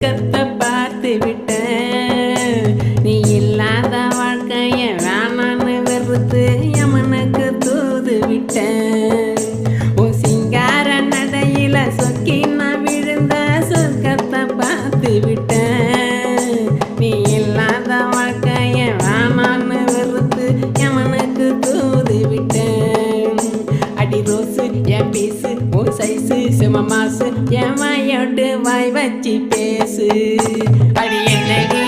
கத்தை பார்த்து விட்டேன். நீ இல்லாத வாழ்க்கைய வேணான்னு வெறுத்து யமனுக்கு தூது விட்டேன். உன் சிங்கார நடையில சொக்கி நான் விழுந்த சொர்க்கத்தை பார்த்து விட்டேன். நீ இல்லாத வாழ்க்கைய வேணான்னு வெறுத்து யமனுக்கு தூது விட்டேன். அடி ரோஸு என் பீஸு உன் சைஸு சிம மாசு என் வாயோடு வாய் வச்சு பேசு. அடி என்னடி